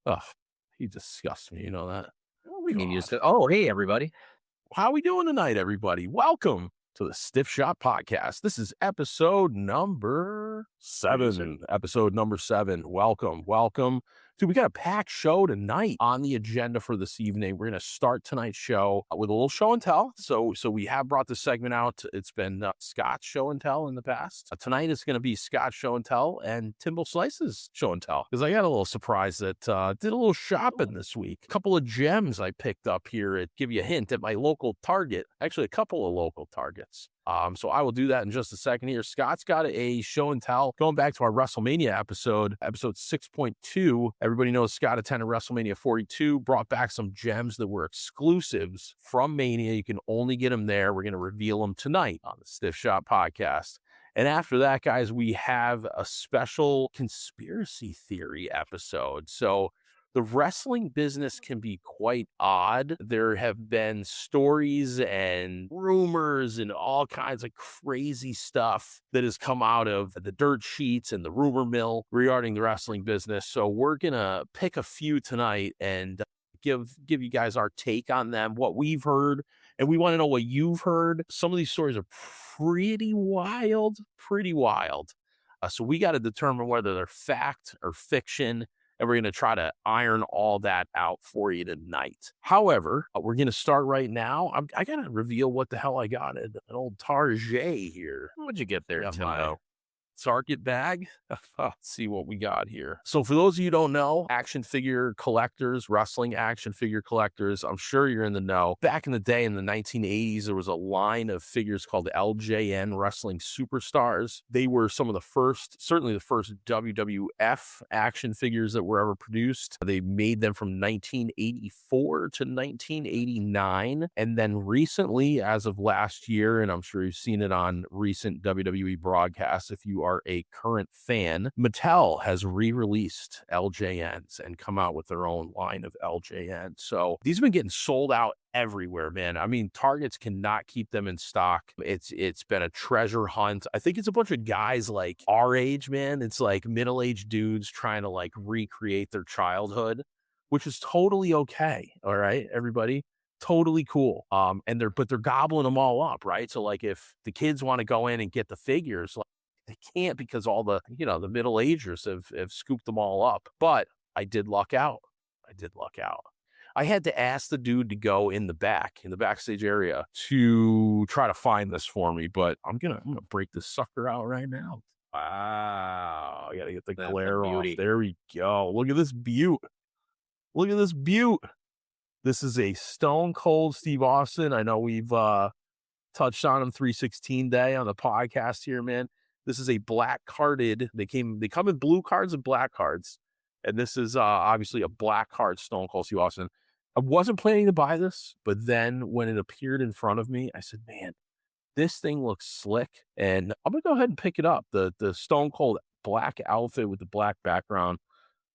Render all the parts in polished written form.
Ugh, he disgusts me. You know that. Oh, we need you God. to. Oh, hey, everybody. How we doing tonight, everybody? Welcome to the Stiff Shot Podcast. This is episode number Yes, sir. 7. Episode number 7. Welcome. Dude, we got a packed show tonight on the agenda for this evening. We're going to start tonight's show with a little show and tell. So we have brought this segment out. It's been Scott's show and tell in the past. Tonight it's going to be Scott's show and tell and Timbo Slice's show and tell. Because I got a little surprise that did a little shopping this week. A couple of gems I picked up here. Give you a hint at my local Target. Actually, a couple of local Targets. So I will do that in just a second here. Scott's got a show and tell going back to our WrestleMania episode 6.2. Everybody knows Scott attended WrestleMania 42, brought back some gems that were exclusives from Mania. You can only get them there. We're going to reveal them tonight on the Stiff Shot Podcast. And after that, guys, we have a special conspiracy theory episode. So the wrestling business can be quite odd. There have been stories and rumors and all kinds of crazy stuff that has come out of the dirt sheets and the rumor mill regarding the wrestling business. So we're going to pick a few tonight and give you guys our take on them, what we've heard, and we want to know what you've heard. Some of these stories are pretty wild. So we got to determine whether they're fact or fiction. And we're going to try to iron all that out for you tonight. However, we're going to start right now. I got to reveal what the hell I got at an old Target here. What'd you get there, Timbo? Target bag. Let's see what we got here. So for those of you who don't know, action figure collectors, wrestling action figure collectors, I'm sure you're in the know. Back in the day in the 1980s, there was a line of figures called LJN Wrestling Superstars. They were some of the first, certainly the first WWF action figures that were ever produced. They made them from 1984 to 1989. And then recently, as of last year, and I'm sure you've seen it on recent WWE broadcasts, if you are a current fan, Mattel has re-released LJNs and come out with their own line of LJN. So these have been getting sold out everywhere, man. I mean, Targets cannot keep them in stock. It's been a treasure hunt. I think it's a bunch of guys like our age, man. It's like middle-aged dudes trying to like recreate their childhood, which is totally okay. All right, everybody. Totally cool. But they're gobbling them all up, right? So like if the kids want to go in and get the figures, like, they can't because all the middle-agers have scooped them all up. But I did luck out. I had to ask the dude to go in the backstage area to try to find this for me, but I'm gonna break this sucker out right now. Wow. I gotta get the That's a glare off. beauty. There we go. Look at this beaut. This is a Stone Cold Steve Austin. I know we've touched on him 316 day on the podcast here, man. This is a black carded. They come in blue cards and black cards. And this is obviously a black card Stone Cold Steve Austin. I wasn't planning to buy this, but then when it appeared in front of me, I said, man, this thing looks slick. And I'm going to go ahead and pick it up. The Stone Cold black outfit with the black background.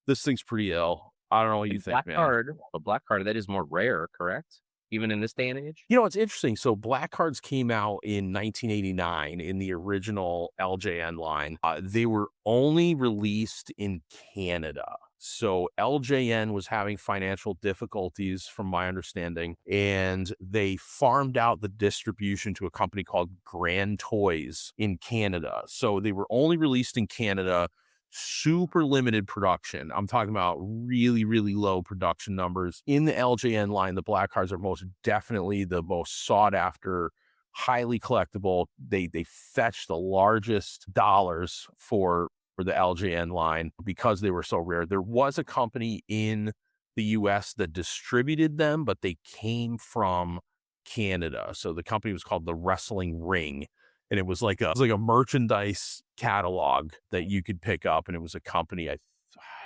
This thing's pretty ill. I don't know what you think, man. The black card, that is more rare, correct? Even in this day and age? You know, it's interesting. So black cards came out in 1989 in the original LJN line. They were only released in Canada. So LJN was having financial difficulties, from my understanding, and they farmed out the distribution to a company called Grand Toys in Canada. So they were only released in Canada. Super limited production. I'm talking about really, really low production numbers. In the LJN line, the black cards are most definitely the most sought after, highly collectible. They fetch the largest dollars for the LJN line because they were so rare. There was a company in the US that distributed them, but they came from Canada. So the company was called the Wrestling Ring. And it was like a merchandise catalog that you could pick up. And it was a company, I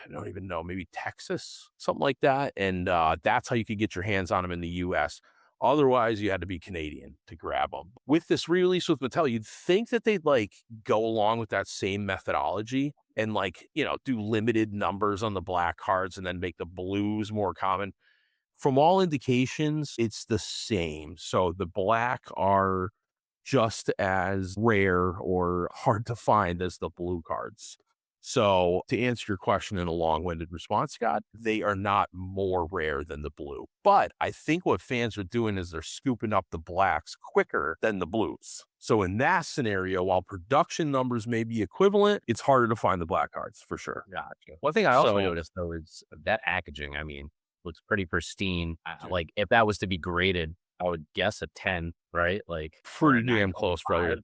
don't even know, maybe Texas, something like that. And that's how you could get your hands on them in the US. Otherwise, you had to be Canadian to grab them. With this re-release with Mattel, you'd think that they'd like go along with that same methodology and like, do limited numbers on the black cards and then make the blues more common. From all indications, it's the same. So the black are just as rare or hard to find as the blue cards. So to answer your question in a long-winded response, Scott, they are not more rare than the blue. But I think what fans are doing is they're scooping up the blacks quicker than the blues. So in that scenario, while production numbers may be equivalent, it's harder to find the black cards for sure. Gotcha. One thing I also So noticed though is that packaging. I mean, looks pretty pristine. Dude. Like if that was to be graded, I would guess a 10, right? Like pretty damn close, brother.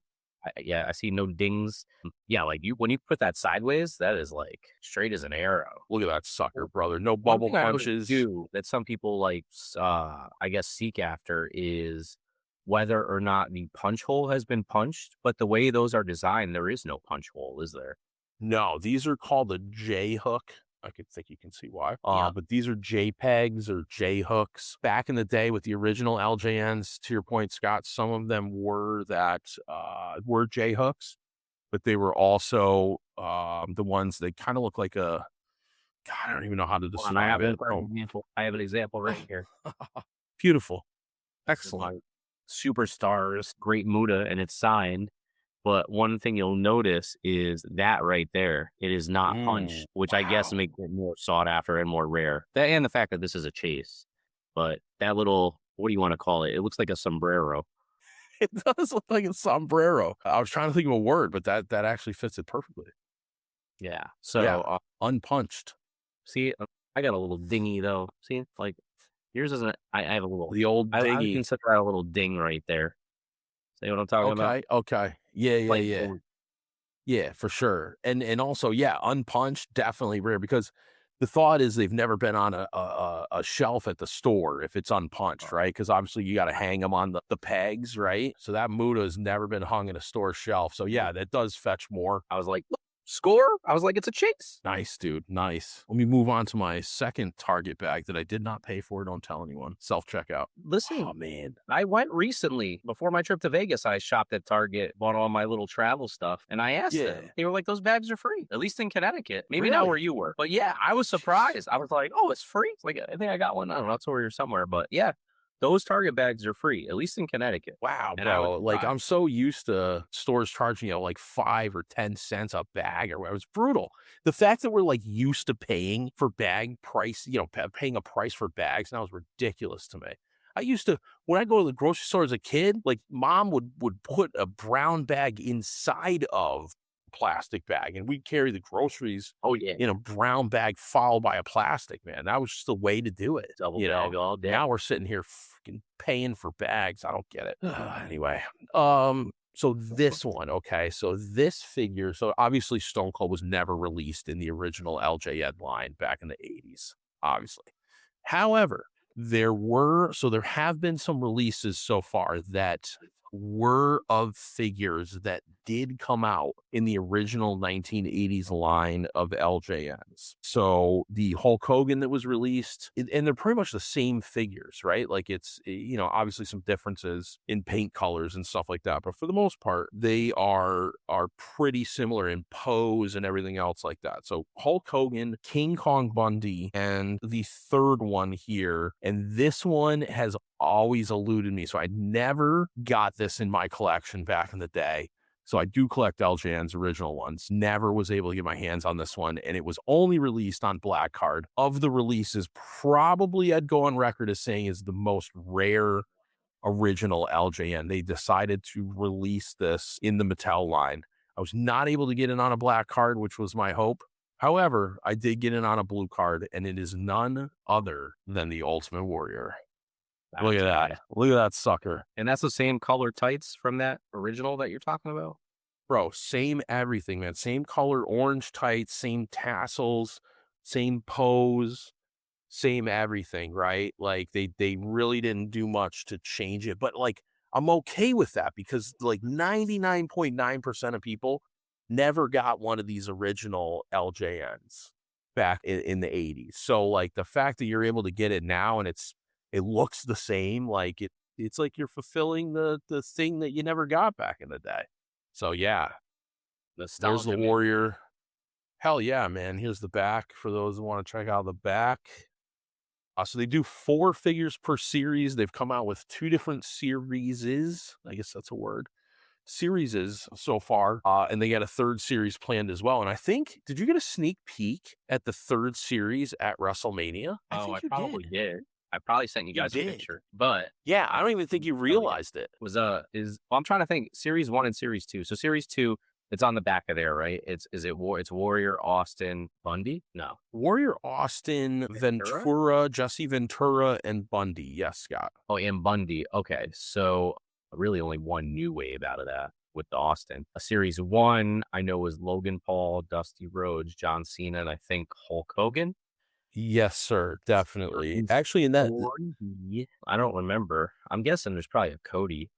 Yeah, I see no dings. Yeah, like when you put that sideways, that is like straight as an arrow. Look at that sucker, brother. No One bubble thing I always punches. do that some people like, I guess, seek after is whether or not the punch hole has been punched. But the way those are designed, there is no punch hole, is there? No, these are called a J hook. I could think you can see why. Yeah. But these are JPEGs or J hooks. Back in the day with the original LJNs, to your point, Scott, some of them were J hooks, but they were also the ones that kind of look like a. God, I don't even know how to Hold on, I have describe it. an example. I have an example right here. Beautiful, This is excellent. my Superstars, great Muda, and it's signed. But one thing you'll notice is that right there, it is not punched, which I guess Wow. makes it more sought after and more rare. That and the fact that this is a chase. But that little, what do you want to call it? It looks like a sombrero. It does look like a sombrero. I was trying to think of a word, but that actually fits it perfectly. Yeah. So, Yeah, unpunched. see, I got a little dingy though. See, like yours isn't. I have a little. The old I would dingy. consider that a little ding right there. See what I'm talking about? Okay. Yeah, Like, yeah. Yeah, for sure. And also, yeah, unpunched, definitely rare because the thought is they've never been on a shelf at the store if it's unpunched, right? Because obviously you got to hang them on the pegs, right? So that Muda has never been hung in a store shelf. So yeah, that does fetch more. I was like, look, score. I was like, it's a chase. Nice, dude. Nice. Let me move on to my second Target bag that I did not pay for. Don't tell anyone. Self-checkout. Listen, Oh, man. I went recently before my trip to Vegas. I shopped at Target, bought all my little travel stuff, and I asked them. They were like, "Those bags are free, at least in Connecticut. Maybe not Really? where you were, but yeah, I was surprised. I was like, "Oh, it's free." It's like I think I got one. I don't know, it's over here somewhere, but yeah, those Target bags are free, at least in Connecticut. Wow, And I was bro. Like, surprised. I'm so used to stores charging, like 5 or 10 cents a bag or whatever. It's brutal. The fact that we're like used to paying for bag price, paying a price for bags now is ridiculous to me. I used to, when I go to the grocery store as a kid, like mom would put a brown bag inside of a plastic bag and we'd carry the groceries Oh yeah, in a brown bag followed by a plastic, man. That was just the way to do it. double You bag know, all day. now we're sitting here fucking paying for bags. I don't get it. Anyway, so this one, okay. So this figure, so obviously Stone Cold was never released in the original LJN line back in the 80s, obviously. However, there have been some releases so far that were of figures that did come out in the original 1980s line of LJNs. So the Hulk Hogan that was released, and they're pretty much the same figures, right? Like it's, obviously some differences in paint colors and stuff like that. But for the most part, they are pretty similar in pose and everything else like that. So Hulk Hogan, King Kong Bundy, and the third one here. And this one has always eluded me. So I never got this in my collection back in the day. So I do collect LJN's original ones. Never was able to get my hands on this one. And it was only released on Black Card. Of the releases, probably I'd go on record as saying is the most rare original LJN. They decided to release this in the Mattel line. I was not able to get it on a Black Card, which was my hope. However, I did get it on a blue card, and it is none other than the Ultimate Warrior. Look at that. Look at that sucker. And that's the same color tights from that original that you're talking about? Bro, same everything, man. Same color, orange tights, same tassels, same pose, same everything, right? Like they really didn't do much to change it. But like I'm okay with that because like 99.9% of people never got one of these original LJNs back in the 80s. So like the fact that you're able to get it now and it looks the same, like it's like you're fulfilling the thing that you never got back in the day. So yeah, there's the Warrior. Hell yeah, man. Here's the back for those who want to check out the back. So they do 4 figures per series. They've come out with 2 different series. I guess that's a word. series so far, and they got a third series planned as well. And I think, did you get a sneak peek at the third series at WrestleMania? I Oh, I think you probably did. did. I probably sent you You guys a did. picture, but Yeah, I I don't even think you oh yeah, realized it. was well, I'm trying to think. Series 1 and Series 2. So Series 2, it's on the back of there, right? It's Warrior, Austin, Bundy? No, Warrior, Austin, Ventura. Ventura, Jesse Ventura, and Bundy. Yes, Scott. Oh, and Bundy. Okay, so really only one new wave out of that with the Austin. Series 1, I know, was Logan Paul, Dusty Rhodes, John Cena, and I think Hulk Hogan. Yes, sir. Definitely. Series Actually, in that, 3, I don't remember. I'm guessing there's probably a Cody.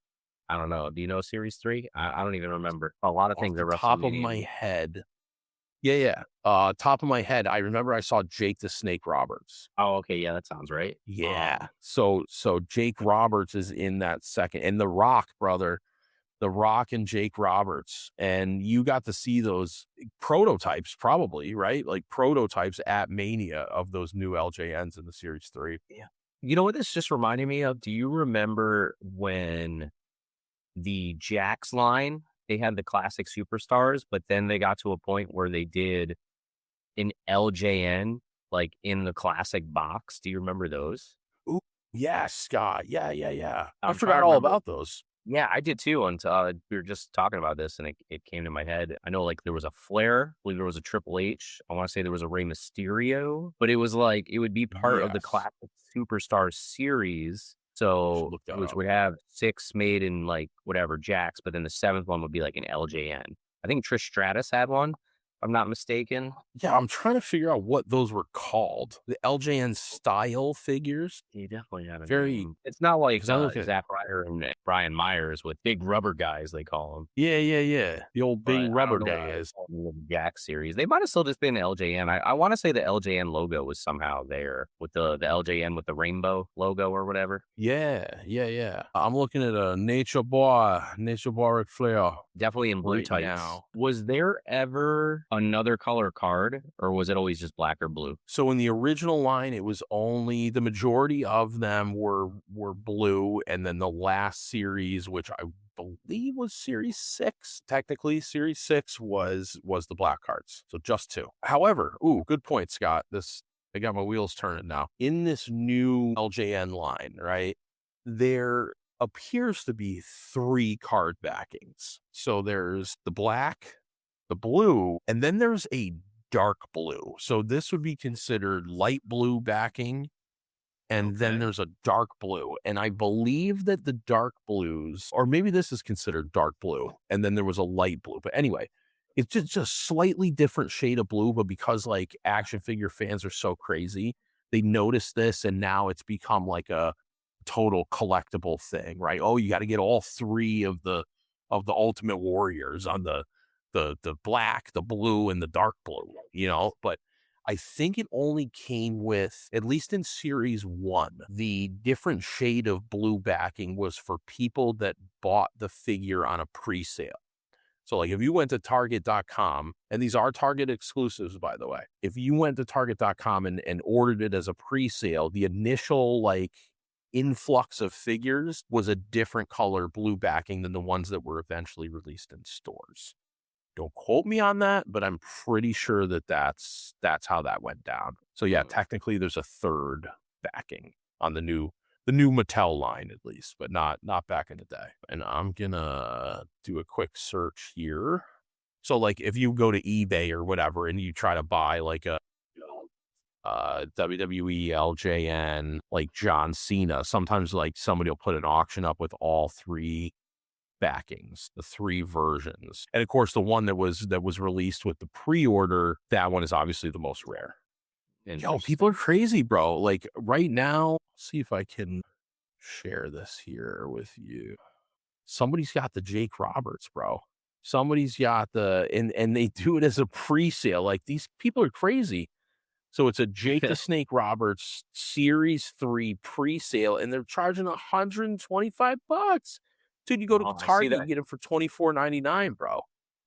I don't know. Do you know Series 3? I don't even remember. A lot of off things the at top of my WrestleMania. head, yeah. Top of my head, I remember I saw Jake the Snake Roberts. Oh, okay. Yeah, that sounds right. Yeah. So Jake Roberts is in that second, and The Rock, brother. The Rock and Jake Roberts. And you got to see those prototypes, probably, right? Like prototypes at Mania of those new LJNs in the Series 3. Yeah. You know what this just reminded me of? Do you remember when the Jax line, they had the classic superstars, but then they got to a point where they did an LJN like in the classic box? Do you remember those? Ooh, yeah, Scott. Yeah. I I'm trying forgot to all remember. about those. Yeah, I did too. Until we were just talking about this, and it came to my head. I know, like, there was a Flair. I believe there was a Triple H. I want to say there was a Rey Mysterio, but it was like it would be part of the Yes. classic Superstar series. I should So, look that which up. would have 6 made in like whatever Jacks, but then the 7th one would be like an LJN. I think Trish Stratus had one, if I'm not mistaken. Yeah, I'm trying to figure out what those were called. The LJN style figures. He definitely had a Very, name. It's not like because I look at, Zack Ryder and Brian Myers with big rubber guys, they call them. yeah. The old big But I rubber don't know why they guys. called them the Jack series. They might have still just been LJN. I want to say the LJN logo was somehow there with the LJN with the rainbow logo or whatever. Yeah. I'm looking at a Nature Boy Ric Flair Definitely in blue right tights. now. Was there ever another color card, or was it always just black or blue? So in the original line, it was only the majority of them were blue, and then the last series, which I believe was Series 6, technically Series 6 was the black cards. So just 2. However, good point, Scott. I got my wheels turning now. In this new LJN line, right? There appears to be 3 card backings. So there's the black, the blue, and then there's a dark blue. So this would be considered light blue backing. And then there's a dark blue. And I believe that the dark blues, or maybe this is considered dark blue, and then there was a light blue. But anyway, it's just slightly different shade of blue. But because like action figure fans are so crazy, they noticed this, and now it's become like a total collectible thing, right? Oh, you got to get all 3 of the Ultimate Warriors on the black, the blue, and the dark blue, but I think it only came with, at least in Series 1, the different shade of blue backing was for people that bought the figure on a pre-sale. So like if you went to Target.com, and these are Target exclusives, by the way, if you went to Target.com and ordered it as a pre-sale, the initial like influx of figures was a different color blue backing than the ones that were eventually released in stores. Don't quote me on that, but I'm pretty sure that that's how that went down. So yeah, technically there's a 3rd backing on the new Mattel line, at least, but not back in the day. And I'm gonna do a quick search here. So like if you go to eBay or whatever and you try to buy like a WWE LJN like John Cena, sometimes like somebody will put an auction up with all 3 backings, the 3 versions. And of course, the one that was released with the pre-order, that one is obviously the most rare. Yo, people are crazy, bro. Like right now, see if I can share this here with you. Somebody's got the Jake Roberts, bro. Somebody's got and they do it as a pre-sale. Like these people are crazy. So it's a Jake the Snake Roberts Series 3 pre-sale, and they're charging $125. Dude, you go to Target, you get it for $24.99, bro.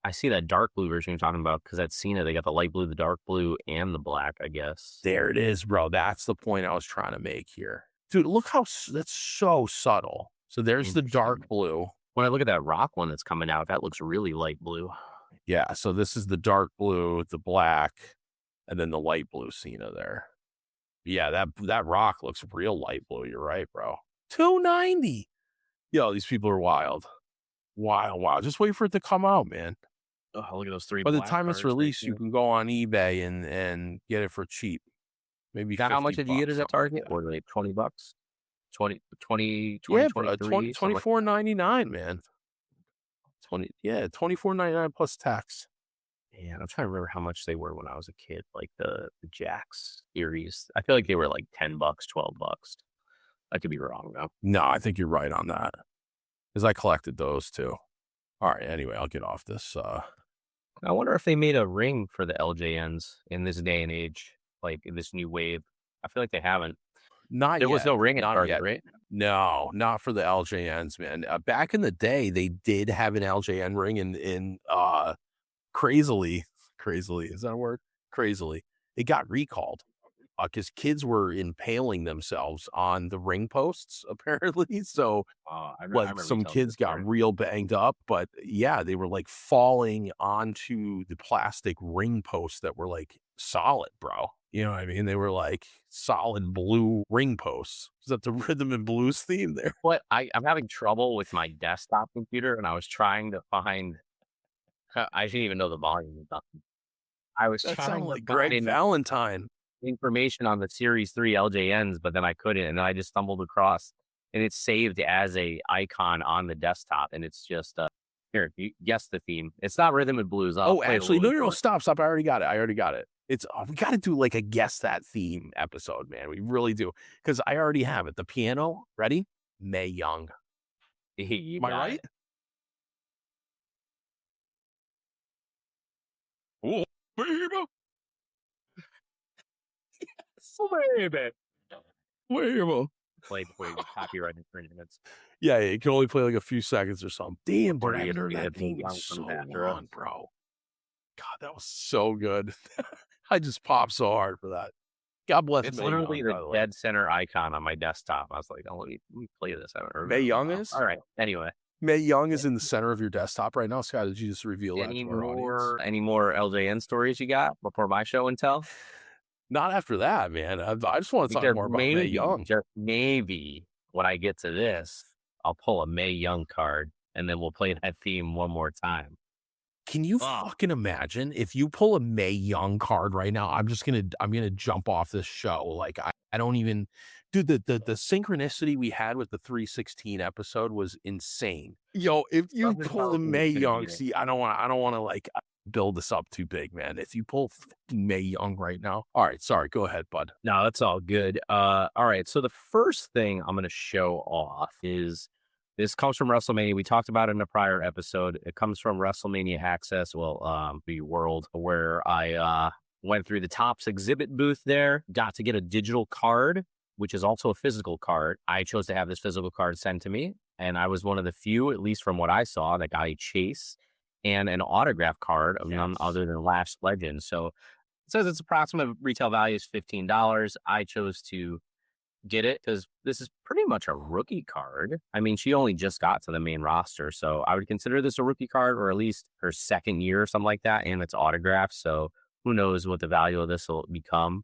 I see that dark blue version you're talking about, because at Cena, they got the light blue, the dark blue, and the black, I guess. There it is, bro. That's the point I was trying to make here. Dude, look how that's so subtle. So there's the dark blue. When I look at that Rock one that's coming out, that looks really light blue. Yeah, so this is the dark blue, the black, and then the light blue Cena there. Yeah, that Rock looks real light blue. You're right, bro. $290. Yo, these people are wild. Wild. Just wait for it to come out, man. Oh, look at those 3 By the black time it's cards right released, you there. can go on eBay and get it for cheap. Maybe Now, how much 50 did you get bucks, it at something like Target? that. Or like $20? 20, Yeah, bro, 23, something like $24.99, man. 24.99 plus tax. Yeah, I'm trying to remember how much they were when I was a kid, like the Jax series. I feel like they were like $10, $12. I could be wrong though. No, I think you're right on that. Because I collected those too. All right, anyway, I'll get off this. I wonder if they made a ring for the LJNs in this day and age, like in this new wave. I feel like they haven't. Not There yet. was no ring at Not Target, yet. right? No, not for the LJNs, man. Back in the day, they did have an LJN ring in crazily, is that a word? Crazily. It got recalled because kids were impaling themselves on the ring posts, apparently. So I like remember some telling kids this got story. real banged up, but yeah, they were like falling onto the plastic ring posts that were like solid, bro. You know what I mean? They were like solid blue ring posts. Is that the rhythm and blues theme there? But I'm having trouble with my desktop computer, and I was trying to find. I didn't even know the volume of nothing. I was That trying sounded to like Greg find Valentine. information on the Series 3 LJNs, but then I couldn't, and then I just stumbled across, and it's saved as a icon on the desktop, and it's just here. You guess the theme. It's not rhythm and blues. Oh, actually, no, stop. I already got it. It's we got to do like a guess that theme episode, man. We really do because I already have it. The piano, ready? Mae Young. You Am I got right? it. Oh, baby. Baby. Baby. Play before you get copyright infringements. Yeah, you can only play like a few seconds or something. Damn, Or dude, I you haven't heard have that to theme move in on so from after us. long, bro. God, that was so good. I just popped so hard for that. God bless It's Mae literally Young, the by the way. dead center icon on my desktop. I was like, oh, let me play this. I haven't heard Mae it in a Young while. is? All right. Anyway. Mae Young is in the center of your desktop right now. Scott, did you just reveal that Any to our audience? more LJN stories you got before my show and tell? Not after that, man. I just want to talk Because more about Mae Young. just maybe, when I get to this, I'll pull a Mae Young card, and then we'll play that theme one more time. Can you fucking imagine if you pull a Mae Young card right now? I'm gonna jump off this show. Like I don't even, dude. The synchronicity we had with the 316 episode was insane. Yo, if you Something pull a tells me Mae it's gonna Young, be it. see, I don't want to like build this up too big, man. If you pull fucking Mae Young right now, all right, sorry, go ahead, bud. No, that's all good. All right. So the first thing I'm going to show off is this comes from WrestleMania. We talked about it in a prior episode. It comes from WrestleMania Access, the world, where I went through the Topps exhibit booth there, got to get a digital card, which is also a physical card. I chose to have this physical card sent to me, and I was one of the few, at least from what I saw, that got a chase and an autograph card of none other than Lash Legend. So it says its approximate retail value is $15. I chose to get it because this is pretty much a rookie card. I mean, she only just got to the main roster, so I would consider this a rookie card, or at least her second year or something like that, and it's autographed. So who knows what the value of this will become.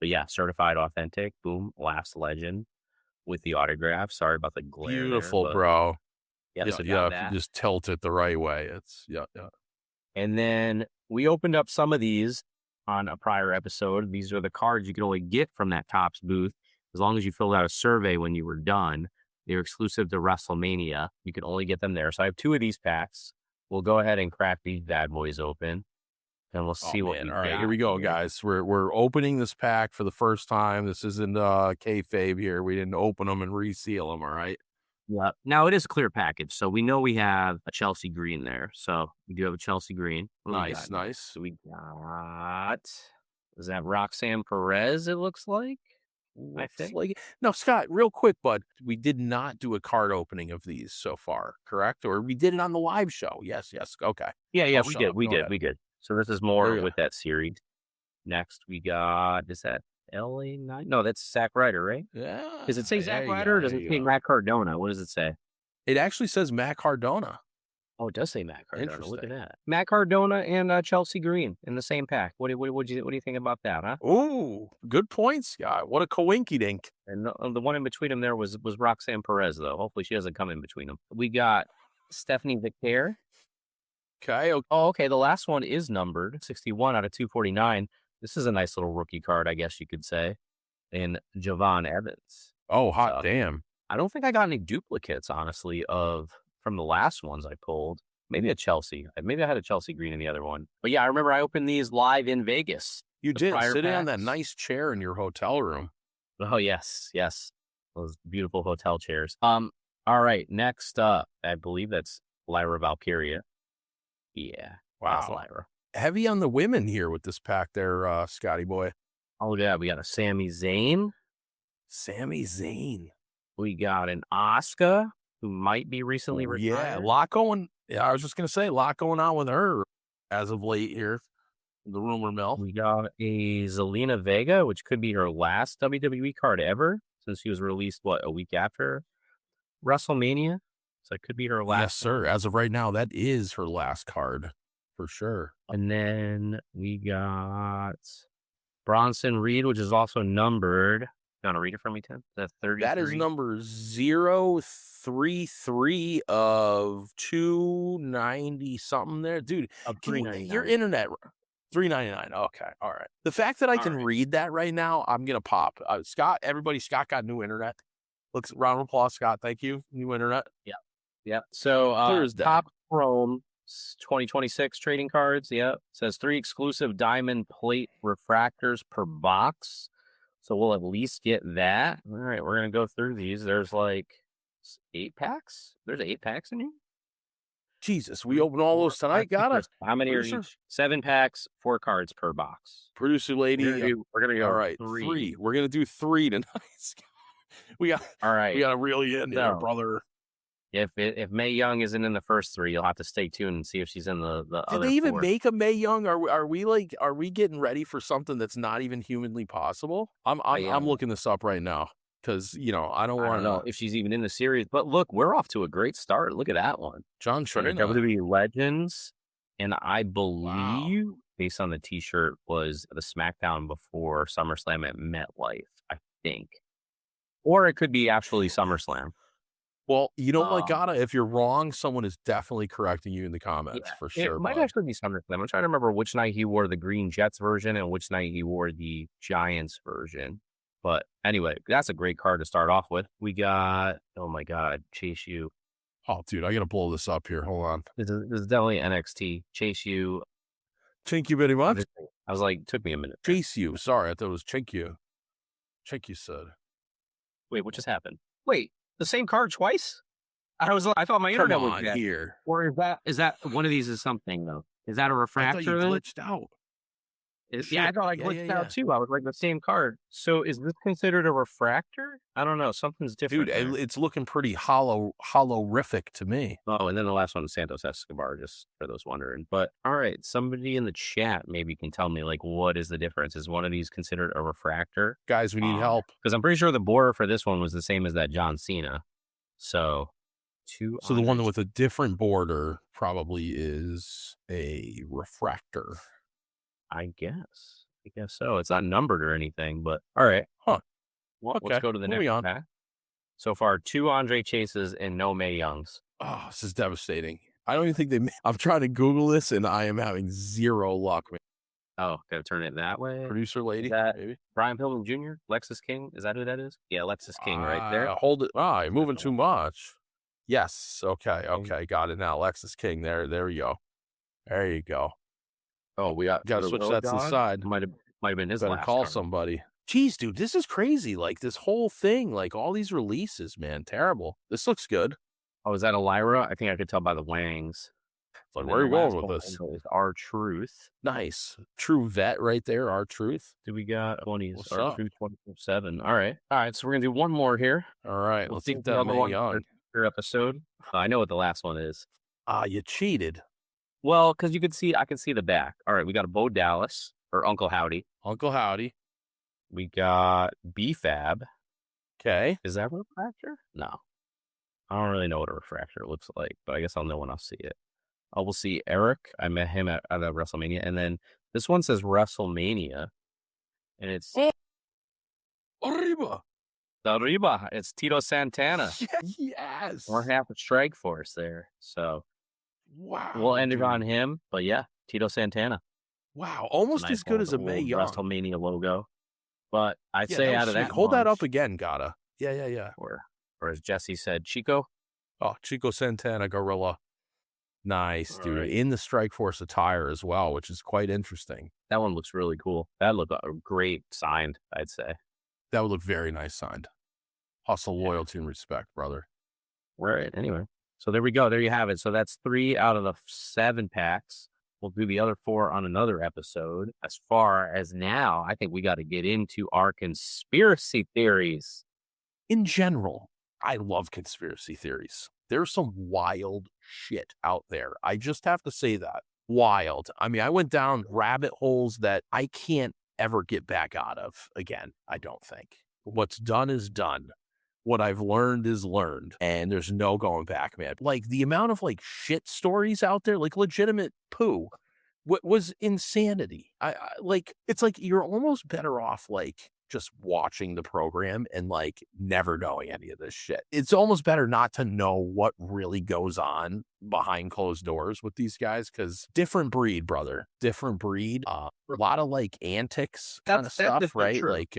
But yeah, certified authentic, boom, Last Legend with the autograph. Sorry about the glare. Beautiful, there, bro. Yeah, so If that. you just tilt it the right way, it's yeah. And then we opened up some of these on a prior episode. These are the cards you could only get from that Topps booth as long as you filled out a survey when you were done. They're exclusive to WrestleMania. You can only get them there. So I have 2 of these packs. We'll go ahead and crack these bad boys open, and we'll see what. All right, here we go, guys. We're opening this pack for the first time. This isn't kayfabe here. We didn't open them and reseal them. All right. Yeah. Now it is a clear package, so we know we have a Chelsea green there. So we do have a Chelsea green. Nice. So we got, is that Roxanne Perez? It looks like. I think. Like, no, Scott, real quick, bud. We did not do a card opening of these so far, correct? Or we did it on the live show. Yes. Okay. Yeah, I'll we shut did. up. We Go did. ahead. We did. So this is more There you with that series. Next, we got, is that LA9? No, that's Zack Ryder, right? Yeah. Does it say Zack there you Ryder or go, does there it you say go. Matt Cardona? What does it say? It actually says Matt Cardona. Oh, it does say Matt Cardona. Look at Interesting. that. Matt Cardona and Chelsea Green in the same pack. What do you think about that, huh? Ooh, good point, Scott. What a coinky dink. And the one in between them there was Roxanne Perez, though. Hopefully she doesn't come in between them. We got Stephanie Victor. Okay. Oh, okay. The last one is numbered 61 out of 249. This is a nice little rookie card, I guess you could say. And Javon Evans. Oh, hot damn. I don't think I got any duplicates, honestly, from the last ones I pulled. Maybe a Chelsea. Maybe I had a Chelsea Green in the other one. But yeah, I remember I opened these live in Vegas. You did, sitting on that packs. nice chair in your hotel room. Oh, yes. Those beautiful hotel chairs. All right. Next up, I believe that's Lyra Valkyria. Yeah. That's Wow. Lyra. Heavy on the women here with this pack there, Scotty boy. Oh, yeah. We got a Sami Zayn. Sami Zayn. We got an Asuka, who might be recently retired. Yeah, a lot going. Yeah, I was just going to say, a lot going on with her as of late here. The rumor mill. We got a Zelina Vega, which could be her last WWE card ever, since she was released, a week after WrestleMania? So it could be her last. Yes, sir. As of right now, that is her last card for sure. And then we got Bronson Reed, which is also numbered. You want to read it for me, Tim? That's 33. That is number 033 of 290 something there. Dude, your internet... 399. Okay. All right. The fact that I can read that right now, I'm going to pop. Scott got new internet. Looks, round of applause, Scott. Thank you. New internet. Yeah. So, Top Chrome 2026 trading cards. Yeah. Says 3 exclusive diamond plate refractors per box. So we'll at least get that. All right. We're going to go through these. There's like 8 packs. There's 8 packs in here. Jesus, we open all those tonight. Got it. How many are each? 7 packs, 4 cards per box. Producer lady, we're gonna go. All right, 3. We're gonna do 3 tonight. We got to reel you in there, brother. If Mae Young isn't in the first 3, you'll have to stay tuned and see if she's in the other. Did they even 4. make a Mae Young? Are we getting ready for something that's not even humanly possible? I'm looking this up right now. Because, I don't want to know if she's even in the series. But look, we're off to a great start. Look at that one. John Cena. WWE Legends. And I believe, based on the T-shirt, was the SmackDown before SummerSlam at MetLife, I think. Or it could be actually SummerSlam. Well, you know what, Gata? If you're wrong, someone is definitely correcting you in the comments, for sure. It might actually be SummerSlam. I'm trying to remember which night he wore the Green Jets version and which night he wore the Giants version. But anyway, that's a great card to start off with. We got, oh my God, Chase U. Oh, dude, I got to blow this up here. Hold on. This is definitely NXT. Chase U. Thank you very much. I was like, took me a minute. Chase U. Sorry, I thought it was Chink you. Chink you said. Wait, what just happened? Wait, the same card twice? I thought my internet was dead. Here. Or is that one of these is something though? Is that a refractor? I thought you glitched out. I thought I glitched out too. I was like the same card. So is this considered a refractor? I don't know. Something's different. Dude, it's looking pretty hollow-rific to me. Oh, and then the last one is Santos Escobar, just for those wondering. But all right, somebody in the chat maybe can tell me, like, what is the difference? Is one of these considered a refractor? Guys, we need help. Because I'm pretty sure the border for this one was the same as that John Cena. So the one with a different border probably is a refractor. I guess so. It's not numbered or anything, but all right. Huh. Well, let's go to the next pack. So far, 2 Andre Chases and no Mae Youngs. Oh, this is devastating. I don't even think I'm trying to Google this and I am having zero luck, man. Oh, gotta turn it that way. Producer lady, maybe. Brian Pillman Jr., Lexus King. Is that who that is? Yeah, Lexus King right there. Hold it. You're moving too much. Yes. Okay. Got it now. Lexus King. There we go. There you go. Oh, we got to switch that to the side. Might have been his Better last call card. somebody. Jeez, dude, this is crazy. Like this whole thing, like all these releases, man, terrible. This looks good. Oh, is that a Lyra? I think I could tell by the wangs. Like, where are you going with this? R-Truth. Nice. True vet right there, R-Truth. Do we got 20? R-Truth 24/7. All right. So we're going to do one more here. All right. We'll let's get that Mae Young. Your episode. I know what the last one is. You cheated. Well, because I can see the back. All right, we got a Bo Dallas or Uncle Howdy. Uncle Howdy. We got B-Fab. Okay. Is that refractor? No. I don't really know what a refractor looks like, but I guess I'll know when I'll see it. I will see Eric. I met him at WrestleMania. And then this one says WrestleMania. And it's Arriba. Arriba. It's Tito Santana. Yes. Or half of Strike Force there. So Wow. we'll end it on dude. him. But yeah, Tito Santana. Wow. Almost Nice as good old- as a Mae old Young. WrestleMania logo. But I'd Yeah, say that out was of sweet. that Hold that up bunch, again, Gotta. Yeah. or as Jesse said, Chico. Oh, Chico Santana Gorilla. Nice, All dude. right. In the Strike Force attire as well, which is quite interesting. That one looks really cool. That looked great signed, I'd say. That would look very nice signed. Hustle, loyalty, and respect, brother. Right. Anyway, so there we go. There you have it. So that's 3 out of the 7 packs. We'll do the other 4 on another episode. As far as now, I think we got to get into our conspiracy theories. In general, I love conspiracy theories. There's some wild shit out there. I just have to say that. Wild. I mean, I went down rabbit holes that I can't ever get back out of again, I don't think. What's done is done. What I've learned is learned, and there's no going back, man. Like the amount of like shit stories out there, like legitimate poo, what was insanity. I like, it's like you're almost better off like just watching the program and like never knowing any of this shit. It's almost better not to know what really goes on behind closed doors with these guys, because different breed, brother. Different breed. A lot of like antics kind of stuff, right? Like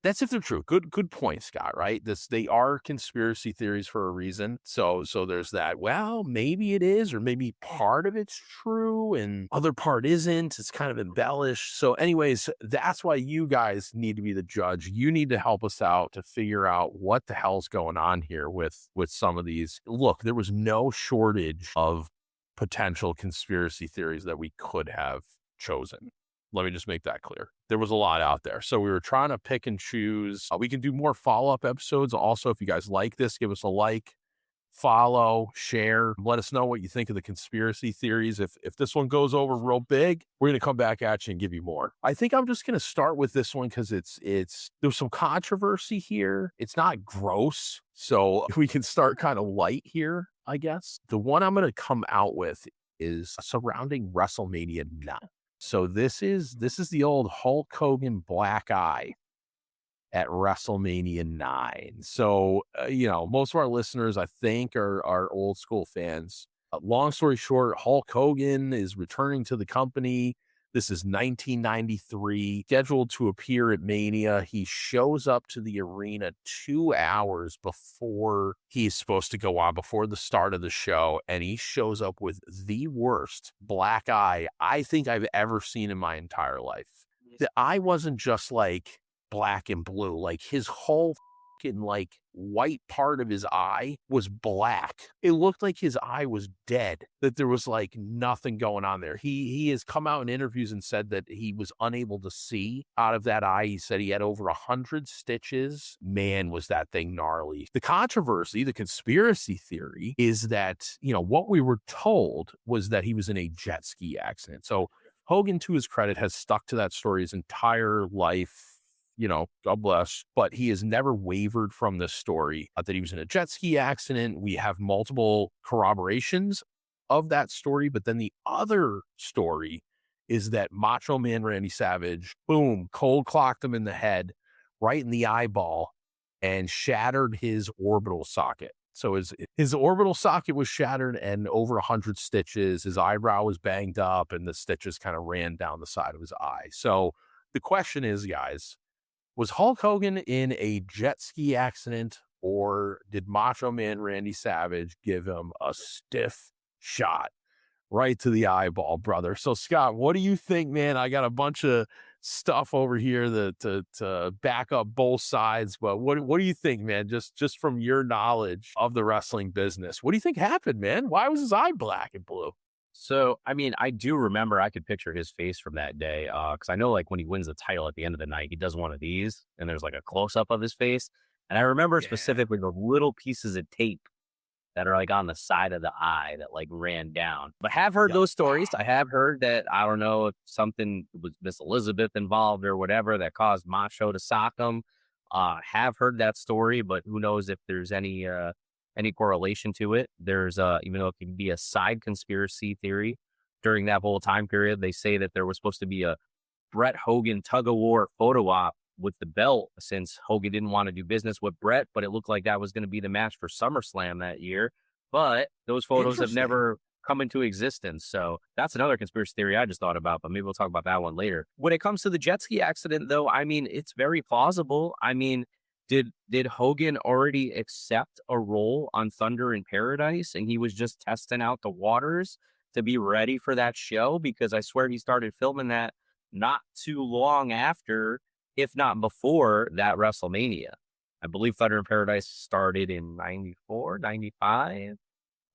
that's if they're true. Good point, Scott, right? They are conspiracy theories for a reason. So there's that. Well, maybe it is, or maybe part of it's true and other part isn't. It's kind of embellished. So anyways, that's why you guys need to be the judge. You need to help us out to figure out what the hell's going on here with some of these. Look, there was no shortage of potential conspiracy theories that we could have chosen. Let me just make that clear. There was a lot out there. So we were trying to pick and choose. We can do more follow-up episodes. Also, if you guys like this, give us a like, follow, share. Let us know what you think of the conspiracy theories. If this one goes over real big, we're going to come back at you and give you more. I think I'm just going to start with this one because there's some controversy here. It's not gross. So we can start kind of light here, I guess. The one I'm going to come out with is surrounding WrestleMania IX. So this is the old Hulk Hogan black eye at WrestleMania IX. So, most of our listeners, I think, are old school fans. Long story short, Hulk Hogan is returning to the company. This is 1993, scheduled to appear at Mania. He shows up to the arena 2 hours before he's supposed to go on, before the start of the show, and he shows up with the worst black eye I think I've ever seen in my entire life. The eye wasn't just like black and blue, like his whole fucking like white part of his eye was black. It looked like his eye was dead, that there was like nothing going on there. He has come out in interviews and said that he was unable to see out of that eye. He said he had over 100 stitches. Man, was that thing gnarly. The controversy, the conspiracy theory is that, what we were told was that he was in a jet ski accident. So Hogan, to his credit, has stuck to that story his entire life. God bless, but he has never wavered from this story that he was in a jet ski accident. We have multiple corroborations of that story, but then the other story is that Macho Man Randy Savage, boom, cold clocked him in the head, right in the eyeball, and shattered his orbital socket. So his orbital socket was shattered and over 100 stitches. His eyebrow was banged up and the stitches kind of ran down the side of his eye. So the question is, guys, was Hulk Hogan in a jet ski accident, or did Macho Man Randy Savage give him a stiff shot right to the eyeball, brother? So, Scott, what do you think, man? I got a bunch of stuff over here to back up both sides, but what do you think, man? Just from your knowledge of the wrestling business, what do you think happened, man? Why was his eye black and blue? So, I mean, I do remember, I could picture his face from that day. Cause I know like when he wins the title at the end of the night, he does one of these and there's like a close up of his face. And I remember specifically the little pieces of tape that are like on the side of the eye that like ran down, but have heard those stories. I have heard that, I don't know if something was Miss Elizabeth involved or whatever that caused Macho to sock him. Have heard that story, but who knows if there's any any correlation to it. There's even though it can be a side conspiracy theory during that whole time period, they say that there was supposed to be a Bret Hogan tug of war photo op with the belt since Hogan didn't want to do business with Bret, but it looked like that was going to be the match for SummerSlam that year. But those photos have Interesting. never come into existence. So that's another conspiracy theory I just thought about, but maybe we'll talk about that one later. When it comes to the jet ski accident, though, I mean, it's very plausible. I mean, did Hogan already accept a role on Thunder in Paradise and he was just testing out the waters to be ready for that show? Because I swear he started filming that not too long after, if not before, that WrestleMania. I believe Thunder in Paradise started in 94, 95.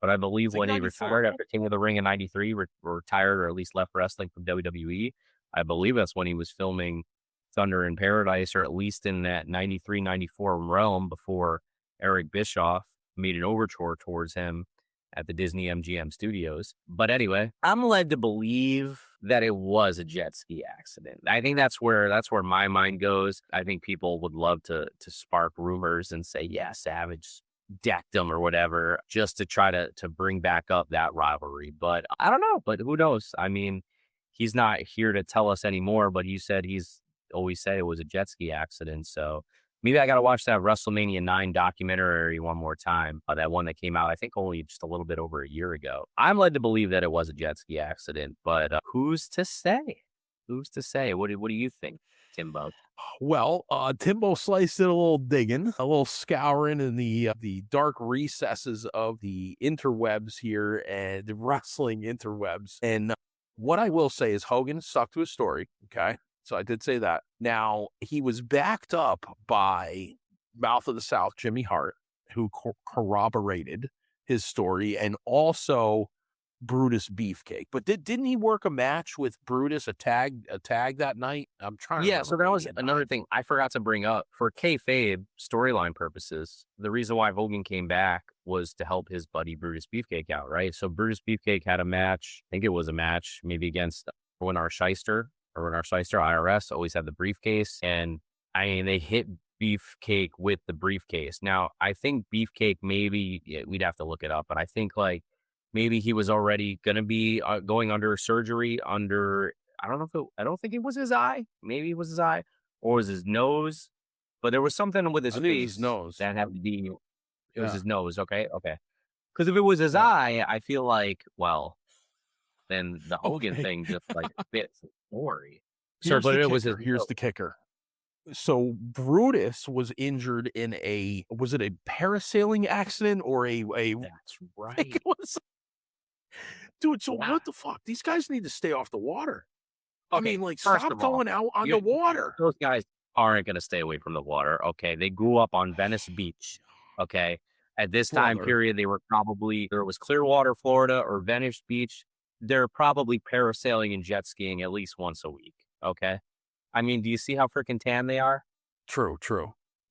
But I believe when he retired after King of the Ring in 93, retired or at least left wrestling from WWE, I believe that's when he was filming Thunder in Paradise, or at least in that 93, 94 realm before Eric Bischoff made an overture towards him at the Disney MGM studios. But anyway, I'm led to believe that it was a jet ski accident. I think that's where my mind goes. I think people would love to spark rumors and say, yeah, Savage decked him or whatever, just to try to bring back up that rivalry. But I don't know. But who knows? I mean, he's not here to tell us anymore, but he said he's always said it was a jet ski accident. So maybe I got to watch that WrestleMania IX documentary one more time. That one that came out, I think, only just a little bit over a year ago. I'm led to believe that it was a jet ski accident, but who's to say? Who's to say? What do you think, Timbo? Well, Timbo Slice did a little digging, a little scouring in the dark recesses of the interwebs here and the wrestling interwebs. And what I will say is Hogan stuck to his story. Okay. So I did say that. Now, he was backed up by Mouth of the South, Jimmy Hart, who corroborated his story, and also Brutus Beefcake. But didn't he work a match with Brutus, a tag that night? I'm trying to remember. So that was another thing I forgot to bring up. For kayfabe storyline purposes, the reason why Hogan came back was to help his buddy Brutus Beefcake out, right? So Brutus Beefcake had a match, I think it was a match maybe against Winar Shyster, or Winar Shyster IRS, always had the briefcase. And I mean, they hit Beefcake with the briefcase. Now, I think Beefcake we'd have to look it up, but I think like maybe he was already going to be going under surgery under, I don't think it was his eye. Maybe it was his eye or was his nose, but there was something with his face his nose. that had to be, it was his nose. Okay. Because if it was his eye, I feel like, well, then the Hogan thing just like fits the story. Here's the kicker. So Brutus was injured in was it a parasailing accident or a That's right. it was, dude, so what the fuck? These guys need to stay off the water. I mean, like, stop going out on the water. Those guys aren't going to stay away from the water. Okay. They grew up on Venice Beach. Okay. At this time period, there was Clearwater, Florida, or Venice Beach. They're probably parasailing and jet skiing at least once a week. Okay. I mean, do you see how freaking tan they are? True.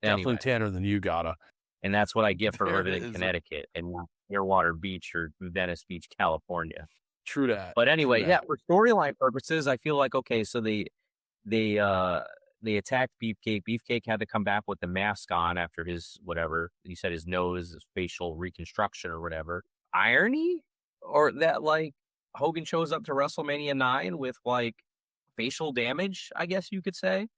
Definitely tanner than you gotta. And that's what I get for living in Connecticut and Clearwater Beach or Venice Beach, California. True that. But anyway, for storyline purposes, I feel like, okay, so they attacked Beefcake. Beefcake had to come back with the mask on after his, whatever, he said his nose, his facial reconstruction or whatever. Irony? Or that, like, Hogan shows up to WrestleMania IX with, like, facial damage, I guess you could say,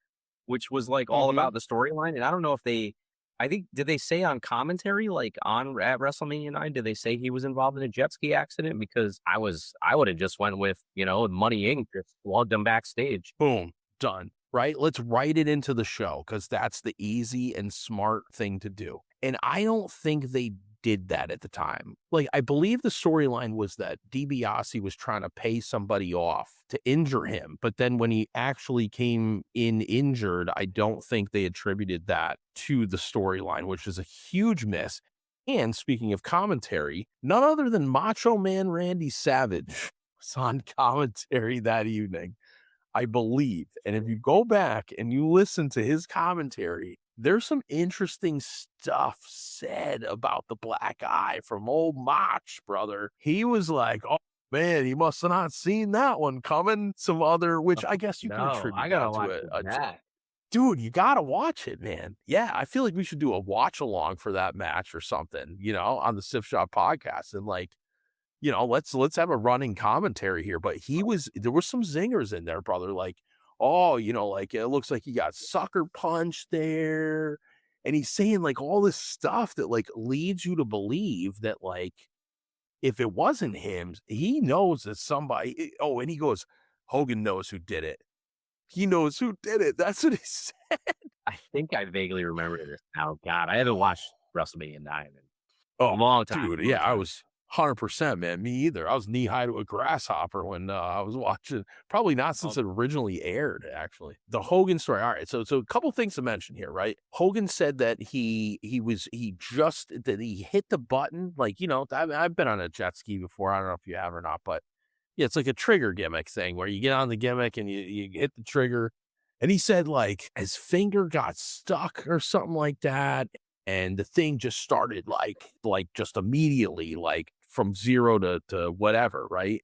which was, like, all about the storyline. And I don't know if did they say on commentary, like, at WrestleMania IX, did they say he was involved in a jet ski accident? Because I would have just went with, Money Inc. just slugged him backstage. Boom. Done. Right? Let's write it into the show because that's the easy and smart thing to do. And I don't think they did that at the time. Like, I believe the storyline was that DiBiase was trying to pay somebody off to injure him. But then when he actually came in injured, I don't think they attributed that to the storyline, which is a huge miss. And speaking of commentary, none other than Macho Man Randy Savage was on commentary that evening, I believe. And if you go back and you listen to his commentary, there's some interesting stuff said about the black eye from old Mach, brother. He was like, oh, man, he must have not seen that one coming. Some other, which I guess you can attribute I gotta that watch to that. Dude, you gotta watch it, man. Yeah, I feel like we should do a watch along for that match or something, on the Sip Shop podcast, and let's have a running commentary here. But there were some zingers in there, brother. Like, oh, like it looks like he got sucker punched there, and he's saying like all this stuff that like leads you to believe that like if it wasn't him, he knows that somebody. Oh, and he goes, Hogan knows who did it. He knows who did it. That's what he said. I think I vaguely remember this now. God, I haven't watched WrestleMania IX in a Oh, long time. dude, yeah, I was 100%, man. Me either. I was knee high to a grasshopper when I was watching. Probably not since it originally aired. Actually, the Hogan story. All right, so a couple things to mention here, right? Hogan said that he hit the button, like I've been on a jet ski before. I don't know if you have or not, but yeah, it's like a trigger gimmick thing where you get on the gimmick and you hit the trigger. And he said like his finger got stuck or something like that. And the thing just started like just immediately, like from 0 to whatever, right?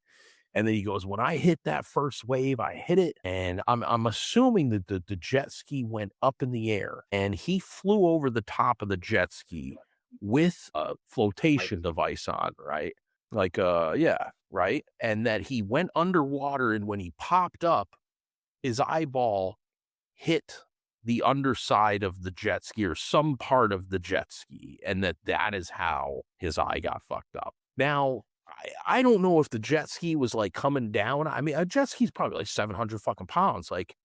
And then he goes, when I hit that first wave, I hit it. And I'm assuming that the jet ski went up in the air and he flew over the top of the jet ski with a flotation device on, right? Like, yeah, right. And that he went underwater, and when he popped up, his eyeball hit the underside of the jet ski or some part of the jet ski, and that is how his eye got fucked up. Now, I don't know if the jet ski was like coming down. I mean, a jet ski's probably like 700 fucking pounds. Like,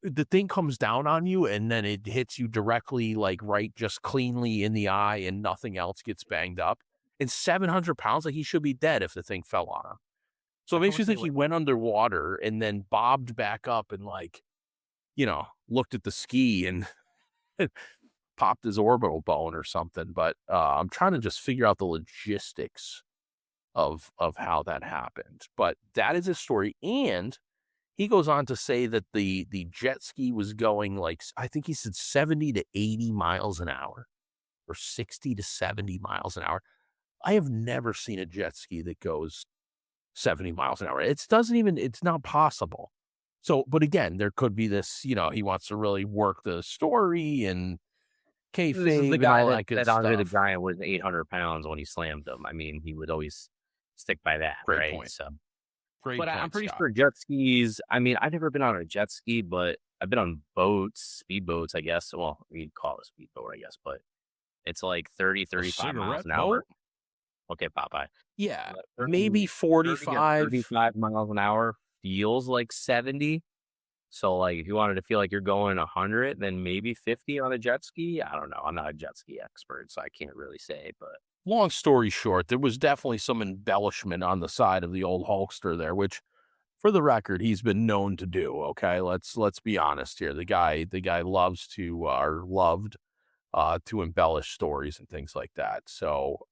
the thing comes down on you and then it hits you directly, like right, just cleanly in the eye, and nothing else gets banged up. And 700 pounds, like he should be dead if the thing fell on him. So it makes you think he went underwater and then bobbed back up and like, looked at the ski and popped his orbital bone or something. But I'm trying to just figure out the logistics of how that happened. But that is his story. And he goes on to say that the jet ski was going like, I think he said 70 to 80 miles an hour or 60 to 70 miles an hour. I have never seen a jet ski that goes 70 miles an hour. It's not possible. So, but again, there could be this, he wants to really work the story and This is kayfabe the and guy all that that good said Andre the stuff. Giant was 800 pounds when he slammed him. I mean, he would always stick by that, Great right? point. So, Great but point, I'm pretty Scott. sure jet skis. I mean, I've never been on a jet ski, but I've been on boats, speedboats, I guess. Well, you'd call it a speedboat, I guess, but it's like 30, 35 miles an hour. Okay, Popeye. Yeah, But maybe 30 to 45. 35 miles an hour feels like 70. So, like, if you wanted to feel like you're going 100, then maybe 50 on a jet ski. I don't know. I'm not a jet ski expert, so I can't really say. But Long story short, there was definitely some embellishment on the side of the old Hulkster there, which, for the record, he's been known to do. Okay, let's be honest here. The guy loves to or loved to embellish stories and things like that. So,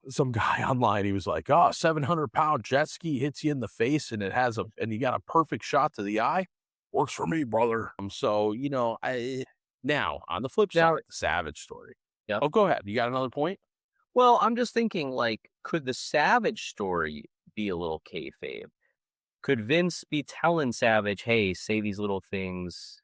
some guy online, he was like, 700-pound jet ski hits you in the face and and you got a perfect shot to the eye. Works for me, brother. So, now on the flip side, the Savage story. yeah. Oh, go ahead. You got another point? Well, I'm just thinking, like, could the Savage story be a little kayfabe? Could Vince be telling Savage, hey, say these little things,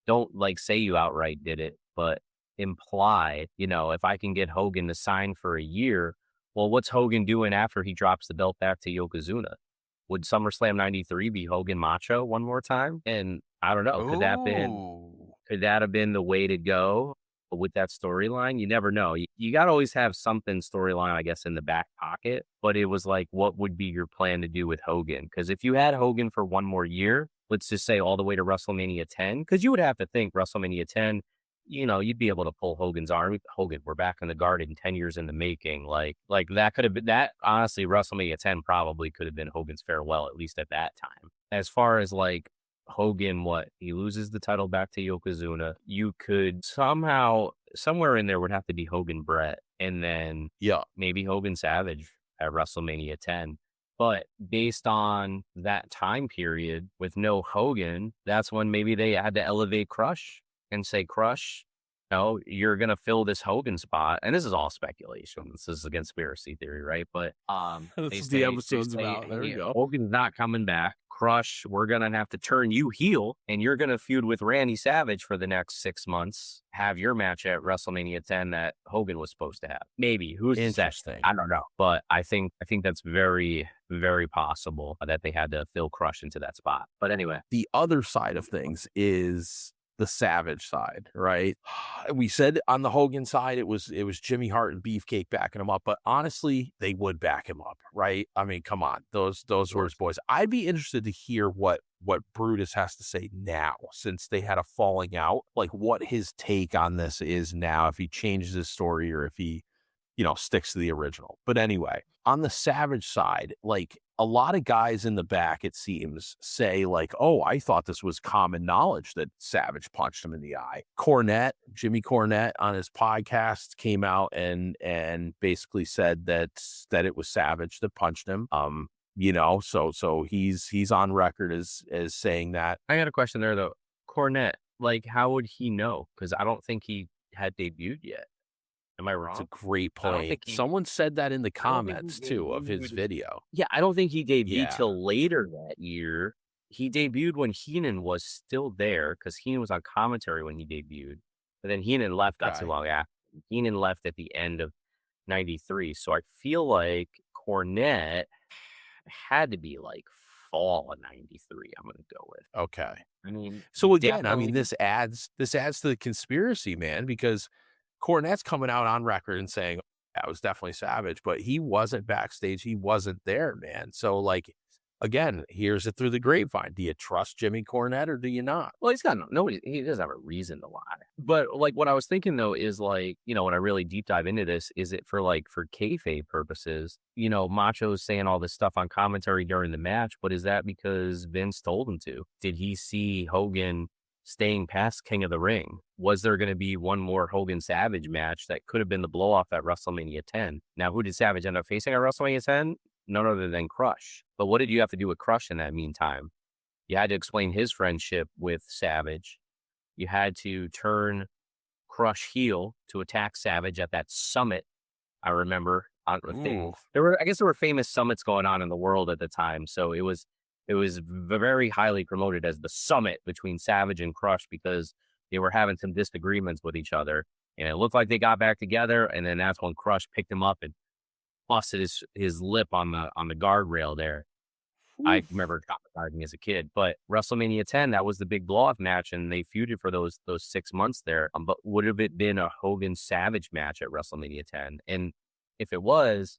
don't like say you outright did it, but imply, if I can get Hogan to sign for a year, well, what's Hogan doing after he drops the belt back to Yokozuna? Would SummerSlam 93 be Hogan Macho one more time? And I don't know, could that have been the way to go with that storyline? You never know. You got to always have something storyline, I guess, in the back pocket. But it was like, what would be your plan to do with Hogan? Because if you had Hogan for one more year, let's just say all the way to WrestleMania 10, because you would have to think WrestleMania 10, you'd be able to pull Hogan's arm. Hogan, we're back in the garden, 10 years in the making. Like that could have been that. Honestly, WrestleMania 10 probably could have been Hogan's farewell, at least at that time. As far as like Hogan, he loses the title back to Yokozuna. You could somehow, somewhere in there would have to be Hogan Brett, and then maybe Hogan Savage at WrestleMania 10. But based on that time period with no Hogan, that's when maybe they had to elevate Crush and say, Crush, no, you're going to fill this Hogan spot. And this is all speculation. This is a conspiracy theory, right? But this is the episode's about. There you go. Hogan's not coming back. Crush, we're going to have to turn you heel and you're going to feud with Randy Savage for the next 6 months. Have your match at WrestleMania 10 that Hogan was supposed to have. Maybe. Who's to say? Interesting. I don't know. But I think that's very, very possible that they had to fill Crush into that spot. But anyway. The other side of things is the Savage side, right? We said on the Hogan side, it was Jimmy Hart and Beefcake backing him up, but honestly, they would back him up, right? I mean, come on, those were his boys. I'd be interested to hear what Brutus has to say now, since they had a falling out, like what his take on this is now, if he changes his story or if he, sticks to the original. But anyway, on the Savage side, like a lot of guys in the back, it seems, say like, oh, I thought this was common knowledge that Savage punched him in the eye. Jimmy Cornette on his podcast came out and basically said that it was Savage that punched him. So he's on record as saying that. I got a question there though. Cornette, like, how would he know? Because I don't think he had debuted yet. Am I wrong? It's a great point. Someone said that in the comments too of his video. Yeah, I don't think he debuted till later that year. He debuted when Heenan was still there, because Heenan was on commentary when he debuted. But then Heenan left not too long after. Heenan left at the end of '93. So I feel like Cornette had to be like fall of '93. I'm gonna go with. Okay. I mean, so again, this adds to the conspiracy, man, because Cornette's coming out on record and saying that was definitely Savage, but he wasn't backstage. He wasn't there, man. So like, again, here's it through the grapevine. Do you trust Jimmy Cornette or do you not? Well, he's got nobody. He doesn't have a reason to lie. But like, what I was thinking though is like, when I really deep dive into this, is it for kayfabe purposes? Macho's saying all this stuff on commentary during the match, but is that because Vince told him to? Did he see Hogan staying past King of the Ring? Was there going to be one more Hogan Savage match that could have been the blow off at WrestleMania 10? Now, who did Savage end up facing at WrestleMania 10? None other than Crush. But what did you have to do with Crush in that meantime? You had to explain his friendship with Savage. You had to turn Crush heel to attack Savage at that summit. I remember there were famous summits going on in the world at the time, so it was very highly promoted as the summit between Savage and Crush, because they were having some disagreements with each other, and it looked like they got back together. And then that's when Crush picked him up and busted his lip on the guardrail there. Oof. I remember commentating as a kid, but WrestleMania 10, that was the big blow off match, and they feuded for those 6 months there. But would have it been a Hogan Savage match at WrestleMania 10? And if it was,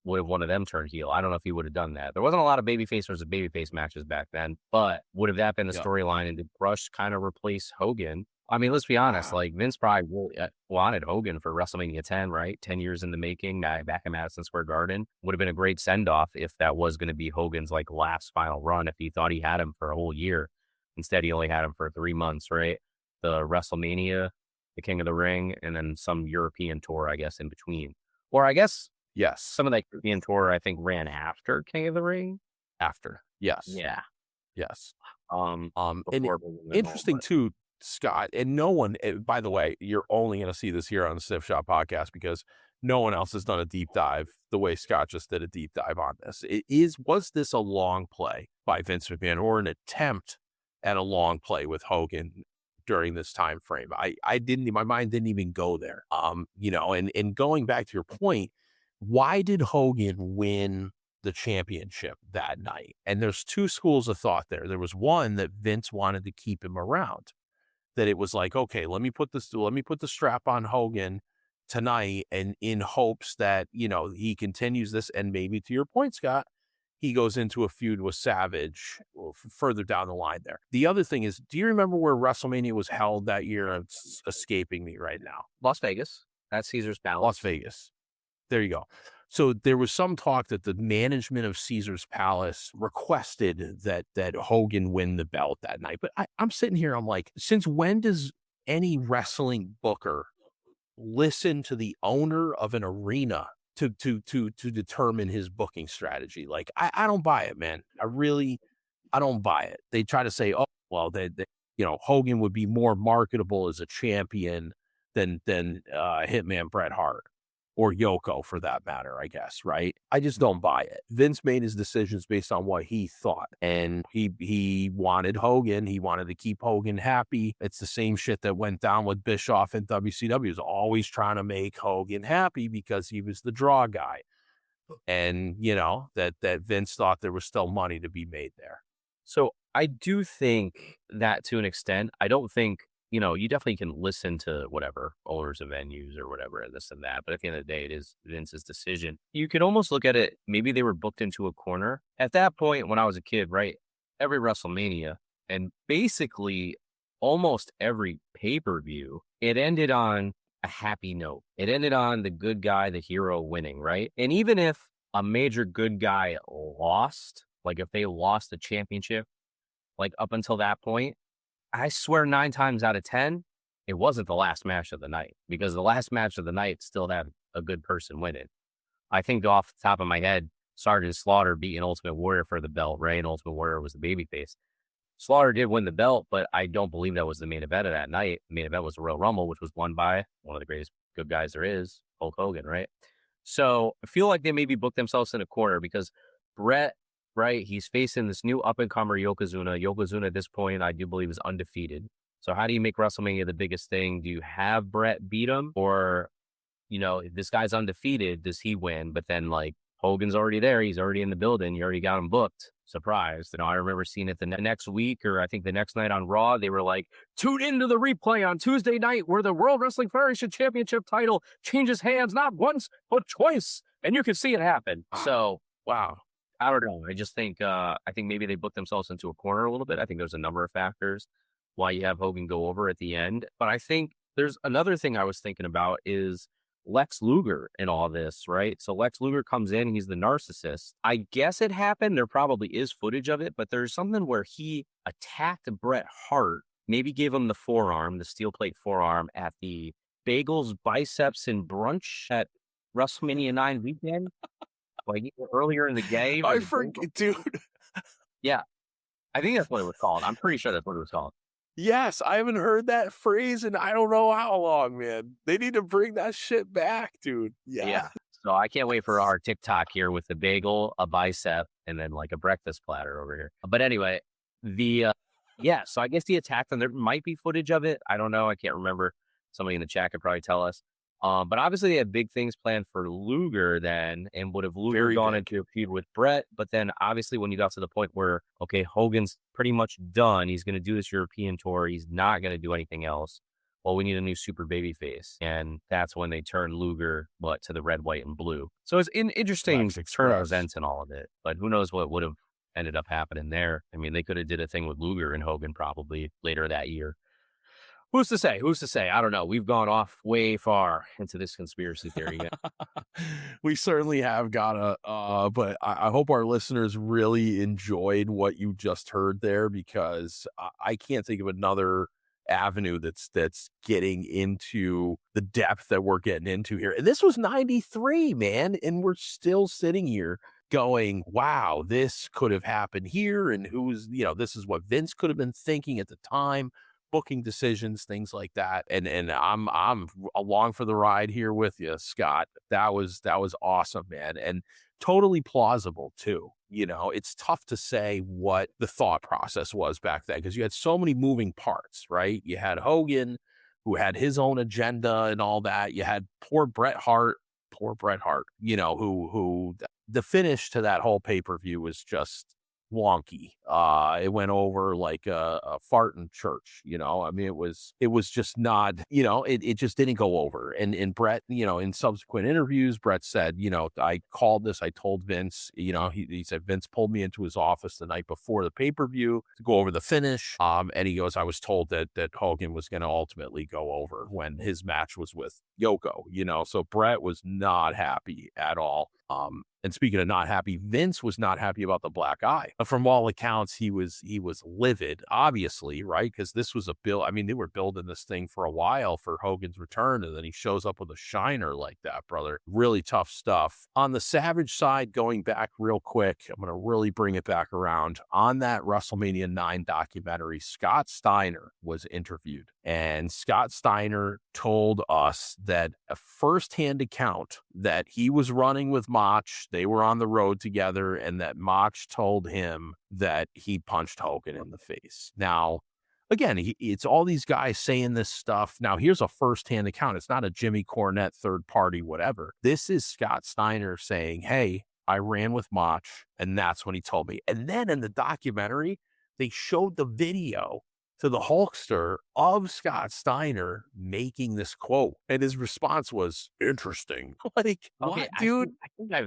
would have one of them turned heel? I don't know if he would have done that. There wasn't a lot of babyface versus babyface matches back then, but would have that been the storyline? And did Crush kind of replace Hogan? I mean, let's be honest. Like, Vince probably really wanted Hogan for WrestleMania 10, right? 10 years in the making, back in Madison Square Garden. Would have been a great send-off if that was going to be Hogan's last final run, if he thought he had him for a whole year. Instead, he only had him for 3 months, right? The WrestleMania, the King of the Ring, and then some European tour, I guess, in between. Or I guess, yes, some of that European tour, I think, ran after King of the Ring. After, yes. Yeah. Yes. And interesting too, Scott, and no one, by the way, you're only going to see this here on the Stiff Shot podcast because no one else has done a deep dive the way Scott just did a deep dive on this. Was this a long play by Vince McMahon or an attempt at a long play with Hogan during this time frame? My mind didn't even go there. And going back to your point, why did Hogan win the championship that night? And there's two schools of thought there. There was one that Vince wanted to keep him around, that it was like, okay, let me put the strap on Hogan tonight, and in hopes that, he continues this, and maybe to your point, Scott, he goes into a feud with Savage further down the line there. The other thing is, do you remember where WrestleMania was held that year? It's escaping me right now. Las Vegas. That's Caesar's Palace. Las Vegas. There you go. So there was some talk that the management of Caesar's Palace requested that Hogan win the belt that night. But I'm sitting here, I'm like, since when does any wrestling booker listen to the owner of an arena to determine his booking strategy? Like, I don't buy it, man. I don't buy it. They try to say, oh, well, Hogan would be more marketable as a champion than Hitman Bret Hart. or Yoko for that matter, I guess, right? I just don't buy it. Vince made his decisions based on what he thought, and he wanted Hogan. He wanted to keep Hogan happy. It's the same shit that went down with Bischoff and WCW. He was always trying to make Hogan happy because he was the draw guy. And, that Vince thought there was still money to be made there. So I do think that to an extent, I don't think, you definitely can listen to whatever owners of venues or whatever, and this and that. But at the end of the day, it is Vince's decision. You could almost look at it. Maybe they were booked into a corner at that point when I was a kid, right? Every WrestleMania and basically almost every pay-per-view, it ended on a happy note. It ended on the good guy, the hero winning, right? And even if a major good guy lost, like if they lost the championship, like up until that point, I swear 9 times out of 10, it wasn't the last match of the night, because the last match of the night still had a good person winning. I think off the top of my head, Sergeant Slaughter beating Ultimate Warrior for the belt, right? And Ultimate Warrior was the babyface. Slaughter did win the belt, but I don't believe that was the main event of that night. The main event was the Royal Rumble, which was won by one of the greatest good guys there is, Hulk Hogan, right? So I feel like they maybe booked themselves in a corner because Brett, right, he's facing this new up-and-comer Yokozuna. Yokozuna at this point, I do believe, is undefeated. So how do you make WrestleMania the biggest thing? Do you have Brett beat him? Or, this guy's undefeated. Does he win? But then, like, Hogan's already there. He's already in the building. You already got him booked. Surprised. I remember seeing it the next week, or I think the next night on Raw, they were like, tune into the replay on Tuesday night where the World Wrestling Federation Championship title changes hands not once, but twice. And you can see it happen. So, Wow. I don't know. I just think, I think maybe they booked themselves into a corner a little bit. I think there's a number of factors why you have Hogan go over at the end. But I think there's another thing I was thinking about is Lex Luger in all this, right? So Lex Luger comes in, he's the narcissist. I guess it happened. There probably is footage of it, but there's something where he attacked Bret Hart, maybe gave him the forearm, the steel plate forearm at the Bagels, Biceps, and Brunch at WrestleMania IX weekend, like earlier in the game. I forget, dude. Yeah, I think that's what it was called. I'm pretty sure that's what it was called. Yes, I haven't heard that phrase in I don't know how long, man. They need to bring that shit back, dude. Yeah. So I can't wait for our TikTok here with the bagel, a bicep, and then like a breakfast platter over here. But anyway, so I guess the attack, and there might be footage of it. I don't know. I can't remember. Somebody in the chat could probably tell us. But obviously they had big things planned for Luger then, and would have Luger gone into a feud with Brett. But then obviously when you got to the point where, okay, Hogan's pretty much done. He's going to do this European tour. He's not going to do anything else. Well, we need a new super baby face. And that's when they turned Luger, to the red, white, and blue. So it's an interesting turn of events in all of it. But who knows what would have ended up happening there. I mean, they could have did a thing with Luger and Hogan probably later that year. Who's to say? Who's to say? I don't know. We've gone off way far into this conspiracy theory. We certainly have got but I hope our listeners really enjoyed what you just heard there, because I can't think of another avenue that's getting into the depth that we're getting into here. And this was 93, man. And we're still sitting here going, wow, this could have happened here. And this is what Vince could have been thinking at the time. Booking decisions, things like that, and I'm along for the ride here with you, Scott. That was awesome, man, and totally plausible too. It's tough to say what the thought process was back then because you had so many moving parts, right? You had Hogan, who had his own agenda and all that. You had poor Bret Hart, who the finish to that whole pay-per-view was just wonky. It went over like a fart in church, I mean, it was just not, it just didn't go over. And Brett, in subsequent interviews, Brett said, I called this, I told Vince, he said Vince pulled me into his office the night before the pay-per-view to go over the finish. And he goes, I was told that Hogan was going to ultimately go over when his match was with Yoko, so Brett was not happy at all. And speaking of not happy, Vince was not happy about the black eye. From all accounts, he was livid, obviously, right? Because this was a build. I mean, they were building this thing for a while for Hogan's return, and then he shows up with a shiner like that, brother. Really tough stuff. On the Savage side, going back real quick, I'm going to really bring it back around. On that WrestleMania IX documentary, Scott Steiner was interviewed. And Scott Steiner told us that a firsthand account that he was running with Mach, they were on the road together, and that Mach told him that he punched Hogan in the face. Now, again, it's all these guys saying this stuff. Now, here's a firsthand account. It's not a Jimmy Cornette third party, whatever. This is Scott Steiner saying, hey, I ran with Mach, and that's when he told me. And then in the documentary, they showed the video to the Hulkster of Scott Steiner making this quote. And his response was, interesting. Like, Okay, what, dude? I think I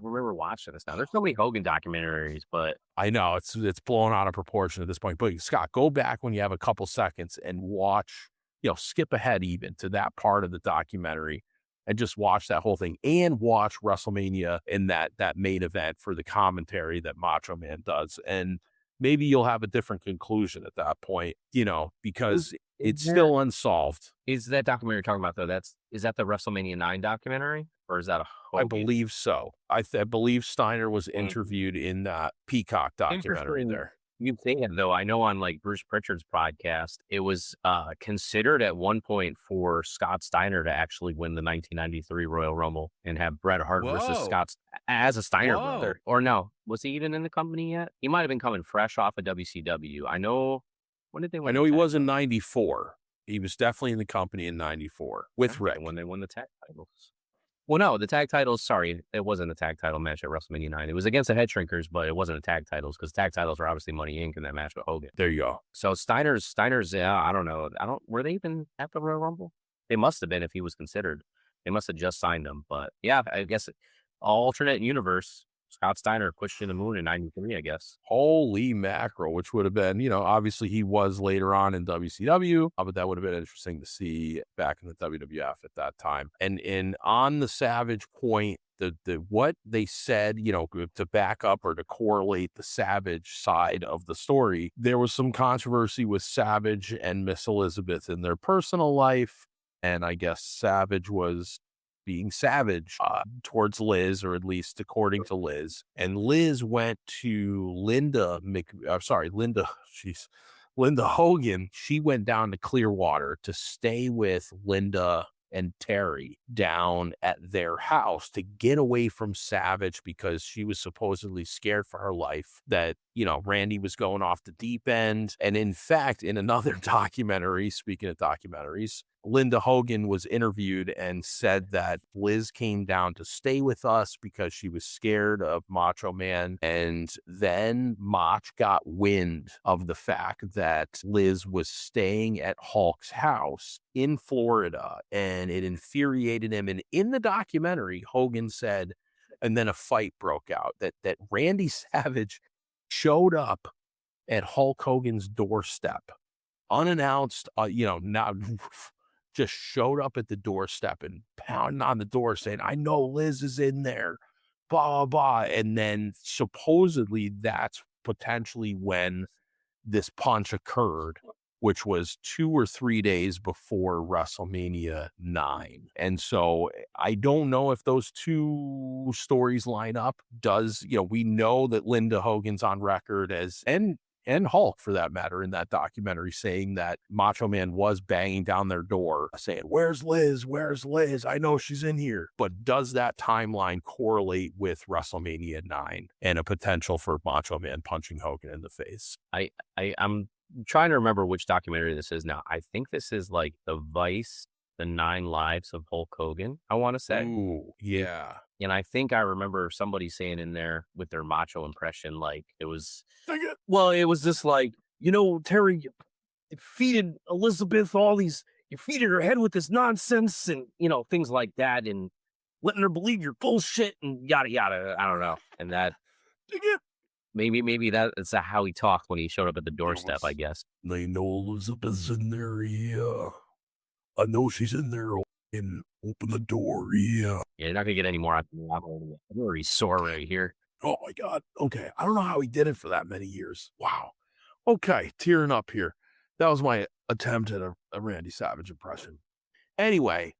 remember watching this now. There's so many Hogan documentaries, but I know it's blown out of proportion at this point. But Scott, go back when you have a couple seconds and watch, skip ahead even to that part of the documentary and just watch that whole thing and watch WrestleMania in that main event for the commentary that Macho Man does. And maybe you'll have a different conclusion at that point, because it's still unsolved. Is that documentary you're talking about though? Is that the WrestleMania IX documentary, or is that a Hogan? I believe so. I believe Steiner was interviewed in that Peacock documentary there. You say it though. I know on like Bruce Pritchard's podcast, it was considered at one point for Scott Steiner to actually win the 1993 Royal Rumble and have Bret Hart versus Scott as a Steiner brother. Or no, was he even in the company yet? He might have been coming fresh off of WCW. I know. When did they win? I know he was in 94. He was definitely in the company in 94 with Rick when they won the tag titles. Well, no, the tag titles, sorry, it wasn't a tag title match at WrestleMania 9. It was against the Head Shrinkers, but it wasn't a tag titles because tag titles were obviously Money Inc. in that match with Hogan. There you go. So Steiner's, I don't know. Were they even at the Royal Rumble? They must have been if he was considered. They must have just signed him. But yeah, I guess alternate universe, Scott Steiner pushed in the moon in 93, I guess. Holy mackerel, which would have been, obviously he was later on in WCW, but that would have been interesting to see back in the WWF at that time. And on the Savage point, the what they said, to back up or to correlate the Savage side of the story, there was some controversy with Savage and Miss Elizabeth in their personal life. And I guess Savage was being savage towards Liz, or at least according to Liz. And Liz went to Linda Hogan. She went down to Clearwater to stay with Linda and Terry down at their house to get away from Savage because she was supposedly scared for her life that, Randy was going off the deep end. And in fact, in another documentary, speaking of documentaries, Linda Hogan was interviewed and said that Liz came down to stay with us because she was scared of Macho Man. And then Mach got wind of the fact that Liz was staying at Hulk's house in Florida, and it infuriated him. And in the documentary, Hogan said, and then a fight broke out, that Randy Savage showed up at Hulk Hogan's doorstep unannounced, not just showed up at the doorstep and pounding on the door saying, I know Liz is in there, blah, blah, blah. And then supposedly that's potentially when this punch occurred, which was 2 or 3 days before WrestleMania 9. And so I don't know if those two stories line up. We know that Linda Hogan's on record as, and Hulk for that matter, in that documentary, saying that Macho Man was banging down their door saying, where's Liz? Where's Liz? I know she's in here. But does that timeline correlate with WrestleMania 9 and a potential for Macho Man punching Hogan in the face? I'm trying to remember which documentary this is now. I think this is like the Vice, the 9 Lives of Hulk Hogan, I want to say. Ooh, yeah. And I think I remember somebody saying in there with their macho impression, like it was just like, Terry, you feeded Elizabeth you feeded her head with this nonsense and, things like that, and letting her believe you're bullshit and yada, yada. I don't know. And that maybe that's how he talked when he showed up at the doorstep, I guess. They know Elizabeth's in there. Yeah. I know she's in there. And open the door. Yeah. You're not going to get any more out of me. I'm already sore right here. Oh my God. Okay. I don't know how he did it for that many years. Wow. Okay. Tearing up here. That was my attempt at a Randy Savage impression. Anyway,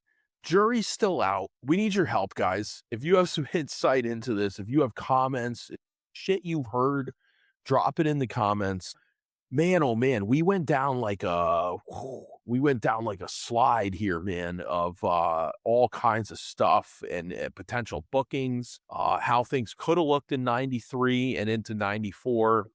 jury's still out. We need your help, guys. If you have some insight into this, if you have comments, shit you've heard, drop it in the comments. Man, oh man, we went down like a slide here, man, of all kinds of stuff and potential bookings, how things could have looked in 93 and into 94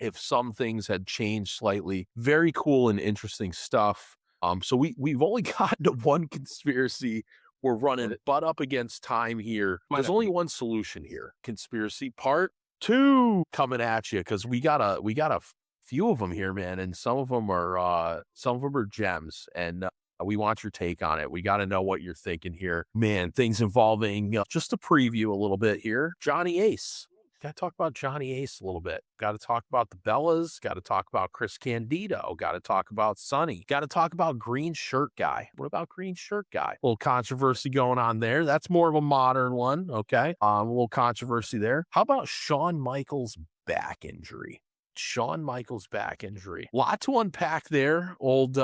if some things had changed slightly. Very cool and interesting stuff. So we've only gotten to one conspiracy. We're running butt up against time here. There's only one solution here. Conspiracy part 2 coming at you, because we got a few of them here, man, and some of them are gems, and we want your take on it. We got to know what you're thinking here, man. Things involving just to preview a little bit here. Johnny Ace. Got to talk about Johnny Ace a little bit. Got to talk about the Bellas. Got to talk about Chris Candido. Got to talk about Sonny. Got to talk about Green Shirt Guy. What about Green Shirt Guy? A little controversy going on there. That's more of a modern one. Okay. A little controversy there. How about Shawn Michaels' back injury? Shawn Michaels' back injury. Lot to unpack there. Old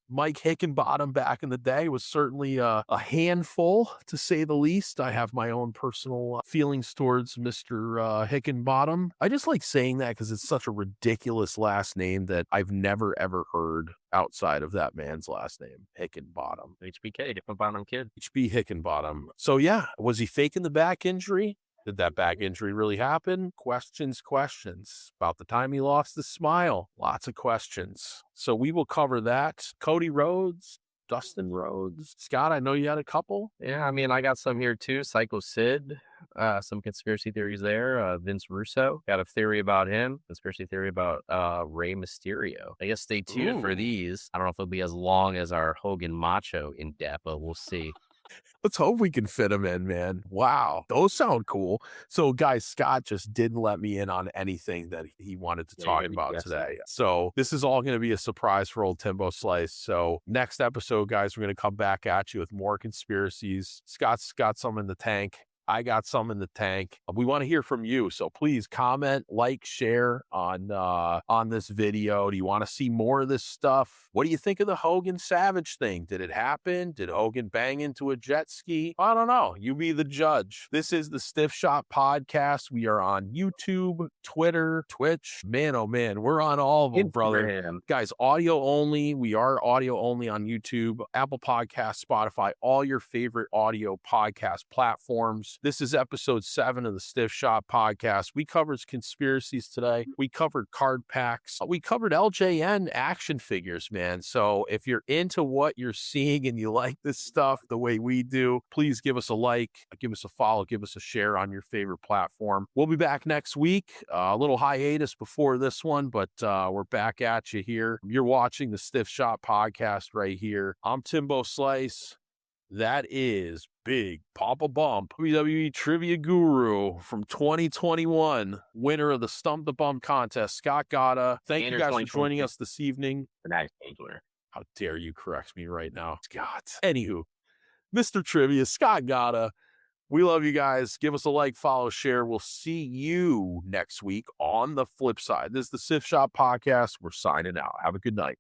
Mike Hickenbottom back in the day was certainly a handful, to say the least. I have my own personal feelings towards Mr. Hickenbottom. I just like saying that because it's such a ridiculous last name that I've never, ever heard outside of that man's last name, Hickenbottom. HBK, Hickenbottom kid. HB Hickenbottom. So yeah, was he faking the back injury? Did that back injury really happen? Questions. About the time he lost his smile. Lots of questions. So we will cover that. Cody Rhodes, Dustin Rhodes. Scott, I know you had a couple. Yeah, I mean, I got some here too. Psycho Sid, some conspiracy theories there. Vince Russo, got a theory about him. Conspiracy theory about Rey Mysterio. I guess stay tuned for these. I don't know if it'll be as long as our Hogan Macho in depth, but we'll see. Let's hope we can fit them in, man. Wow. Those sound cool. So, guys, Scott just didn't let me in on anything that he wanted to talk about today. So this is all going to be a surprise for old Timbo Slice. So next episode, guys, we're going to come back at you with more conspiracies. Scott's got some in the tank. I got some in the tank. We want to hear from you. So please comment, like, share on this video. Do you want to see more of this stuff? What do you think of the Hogan Savage thing? Did it happen? Did Hogan bang into a jet ski? I don't know. You be the judge. This is the Stiff Shot Podcast. We are on YouTube, Twitter, Twitch. Man, oh man, we're on all of them, brother. Guys, audio only. We are audio only on YouTube, Apple Podcasts, Spotify, all your favorite audio podcast platforms. This is episode 7 of the Stiff Shot Podcast. We covered conspiracies today. We covered card packs. We covered LJN action figures, man. So if you're into what you're seeing and you like this stuff the way we do, please give us a like, give us a follow, give us a share on your favorite platform. We'll be back next week. A little hiatus before this one, but we're back at you here. You're watching the Stiff Shot Podcast right here. I'm Timbo Slice. That is Big Papa Bump, WWE Trivia Guru from 2021, winner of the Stump the Bump contest, Scott Gata. Thank you guys for joining us this evening. How dare you correct me right now, Scott. Anywho, Mr. Trivia, Scott Gata. We love you guys. Give us a like, follow, share. We'll see you next week on the flip side. This is the Stiff Shot Podcast. We're signing out. Have a good night.